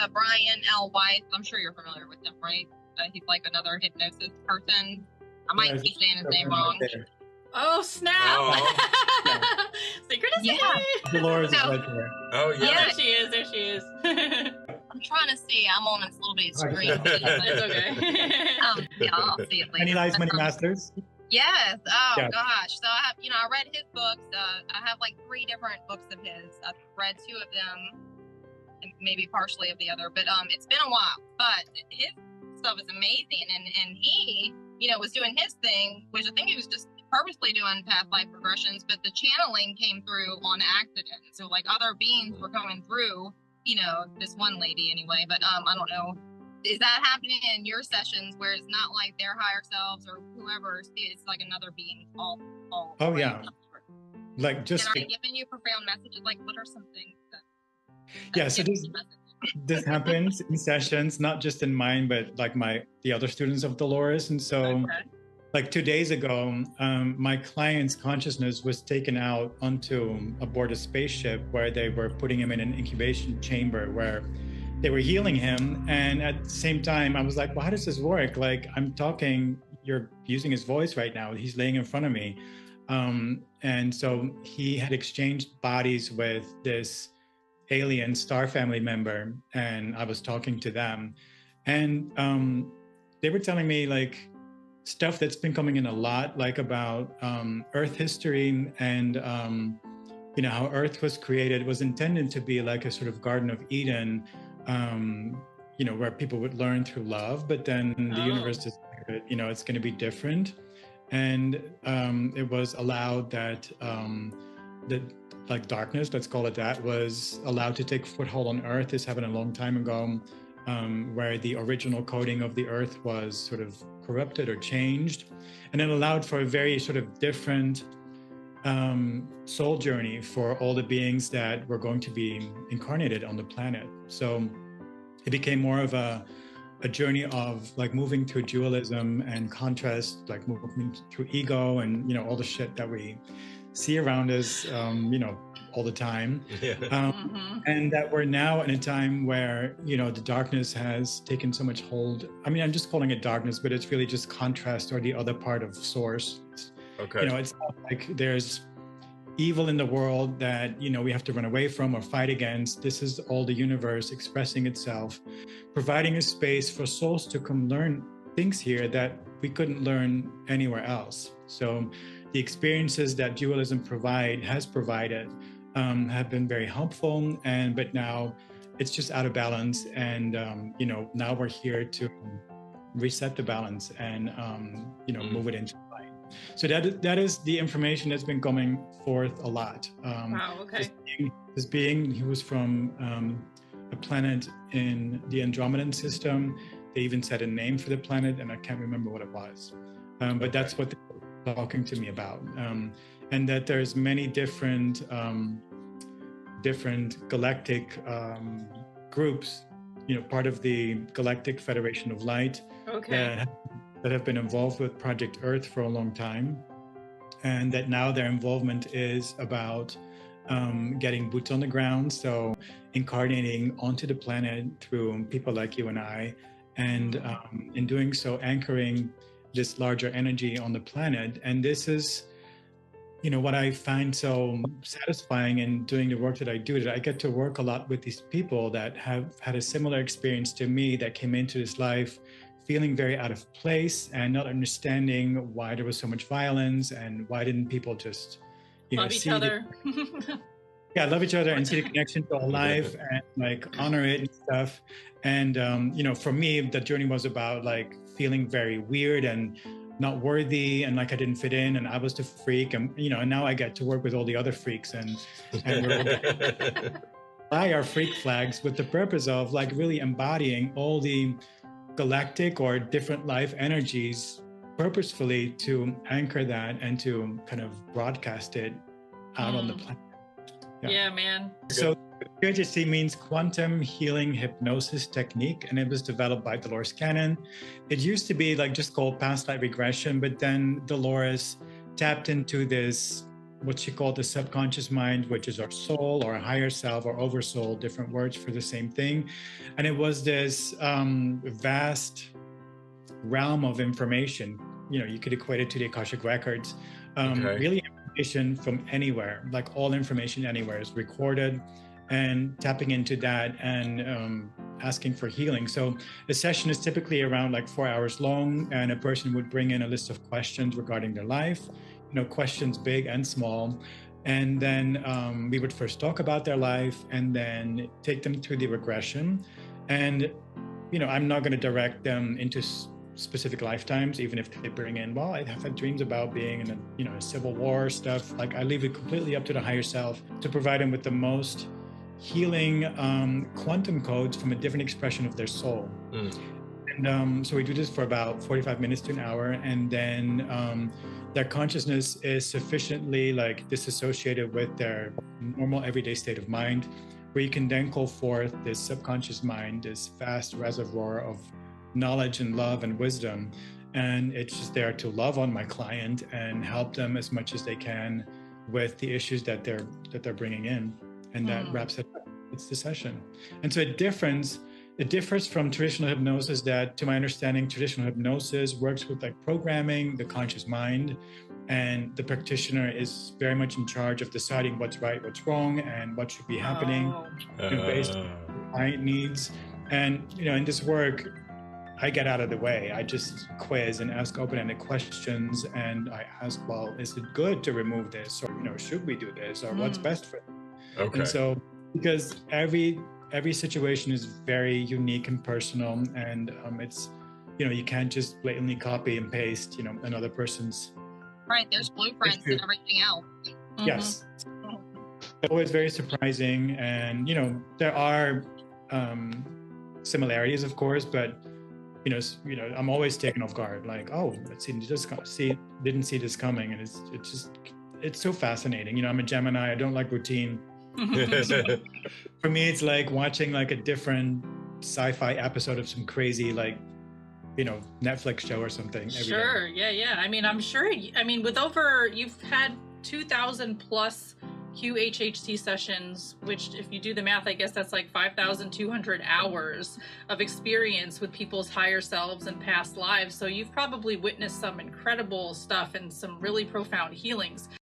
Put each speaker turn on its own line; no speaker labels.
Brian L. Weiss. I'm sure you're familiar with him, right? He's like another hypnosis person. I might be saying his name wrong.
Oh, snap.
Oh.
Synchronicity.
Yeah.
Dolores is right there.
Oh, yeah.
Oh, there she is. There she is.
I'm trying to see. I'm on this little bit screen.
It's okay.
Yeah, I'll see it later.
Many lives, many masters.
Yes. Oh,
Yeah.
gosh. So I have, I read his books. I have like 3 different books of his. I've read 2 of them, and maybe partially of the other. But it's been a while. But his stuff is amazing, and he, was doing his thing, which I think he was just purposely doing past life regressions. But the channeling came through on accident. So like other beings were coming through. This one lady anyway. But I don't know. Is that happening in your sessions where it's not like their higher selves or whoever, it's like another being all
Oh, yeah. Like just...
And are they giving you profound messages? Like, what are some things that...
Yeah, so this happens in sessions, not just in mine, but like the other students of Dolores. And so like 2 days ago, my client's consciousness was taken out aboard a spaceship where they were putting him in an incubation chamber where they were healing him. And at the same time, I was like, well, how does this work? Like, I'm talking, you're using his voice right now. He's laying in front of me. And so he had exchanged bodies with this alien star family member, and I was talking to them. And they were telling me like stuff that's been coming in a lot, like about Earth history and, how Earth was created. It was intended to be like a sort of Garden of Eden, where people would learn through love, but then the universe decided, it's going to be different. And it was allowed that like darkness, let's call it that, was allowed to take foothold on Earth. This happened a long time ago, where the original coding of the Earth was sort of corrupted or changed. And it allowed for a very sort of different soul journey for all the beings that were going to be incarnated on the planet. So it became more of a journey of like moving through dualism and contrast, like moving through ego and all the shit that we see around us all the time. And that we're now in a time where the darkness has taken so much hold. I mean, I'm just calling it darkness, but it's really just contrast or the other part of source.
Okay.
It's not like there's evil in the world that we have to run away from or fight against. This is all the universe expressing itself, providing a space for souls to come learn things here that we couldn't learn anywhere else. So the experiences that dualism has provided have been very helpful, but now it's just out of balance, and now we're here to reset the balance and move it into light. So that is the information that's been coming forth a lot.
Wow, okay.
This being, he was from a planet in the Andromedan system. They even said a name for the planet, and I can't remember what it was. But that's what they were talking to me about. And that there's many different galactic groups, part of the Galactic Federation of Light, that have been involved with Project Earth for a long time, and that now their involvement is about getting boots on the ground, so incarnating onto the planet through people like you and I, and in doing so anchoring this larger energy on the planet. And this is what I find so satisfying in doing the work that I do, that I get to work a lot with these people that have had a similar experience to me, that came into this life feeling very out of place and not understanding why there was so much violence and why didn't people just
love each other.
Love each other and see the connection to all life and like honor it and stuff. And for me, the journey was about like feeling very weird and not worthy, and like I didn't fit in, and I was the freak, and and now I get to work with all the other freaks, and we're all fly our freak flags with the purpose of like really embodying all the galactic or different life energies purposefully to anchor that and to kind of broadcast it out on the planet.
Yeah, man.
So
QHHT means Quantum Healing Hypnosis Technique, and it was developed by Dolores Cannon. It used to be like just called past life regression, but then Dolores tapped into this what she called the subconscious mind, which is our soul or higher self or oversoul, different words for the same thing. And it was this vast realm of information. You could equate it to the Akashic records. Really information from anywhere, like all information anywhere is recorded, and tapping into that and asking for healing. So a session is typically around like 4 hours long, and a person would bring in a list of questions regarding their life, questions big and small. And then we would first talk about their life and then take them through the regression. And, I'm not going to direct them into specific lifetimes, even if they bring in, well, I have had dreams about being in a civil war stuff. Like, I leave it completely up to the higher self to provide them with the most healing quantum codes from a different expression of their soul. And so we do this for about 45 minutes to an hour, and then their consciousness is sufficiently like disassociated with their normal everyday state of mind, where you can then call forth this subconscious mind, this vast reservoir of knowledge and love and wisdom. And it's just there to love on my client and help them as much as they can with the issues that they're bringing in. And that wraps it up. It's the session. And so it differs from traditional hypnosis that, to my understanding, traditional hypnosis works with like programming the conscious mind, and the practitioner is very much in charge of deciding what's right, what's wrong, and what should be happening based on what client needs. And, in this work, I get out of the way. I just quiz and ask open-ended questions, and I ask, well, is it good to remove this, or should we do this, or what's best for them?
Okay.
And so, because every situation is very unique and personal, and it's you can't just blatantly copy and paste another person's.
Right. There's blueprints and everything else.
Yes. It's always very surprising, and there are similarities, of course, but. I'm always taken off guard. Like, oh, didn't see this coming, and it's so fascinating. I'm a Gemini. I don't like routine. For me, it's like watching like a different sci-fi episode of some crazy Netflix show or something.
Sure. Yeah. I mean, I'm sure. You've had 2,000 plus QHHT sessions, which, if you do the math, I guess that's like 5,200 hours of experience with people's higher selves and past lives. So you've probably witnessed some incredible stuff and some really profound healings.